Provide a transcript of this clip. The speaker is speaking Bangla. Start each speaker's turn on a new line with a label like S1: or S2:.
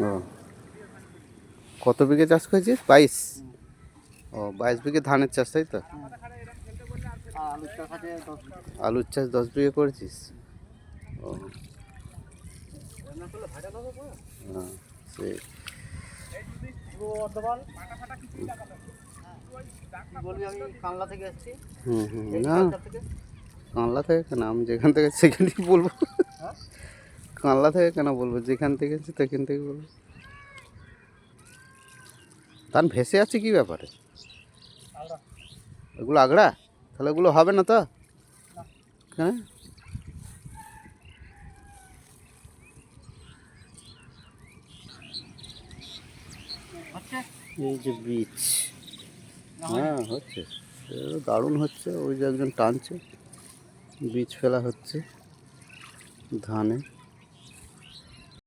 S1: ও কত বিঘে চাষ করেছিস? 22। ও 22 বিঘে ধানের চাষ, তাই তো? আলুর চাষ 10 বিঘে করেছিস? ও হ্যাঁ, সেই
S2: কানলা থেকে এসেছি।
S1: না কানলা থেকে কেন, আমি যেখান থেকে সেখানেই বলবো। কানলা থেকে কেন বলবো, যেখান থেকে সেখান থেকে বলবো। ধান ভেসে আছে কি ব্যাপারে? এগুলো আগড়া, তাহলে এগুলো হবে না তো? হ্যাঁ এই যে বীজ, হ্যাঁ হচ্ছে, দারুণ হচ্ছে। ওই যে একজন টানছে, বীজ ফেলা হচ্ছে ধানে।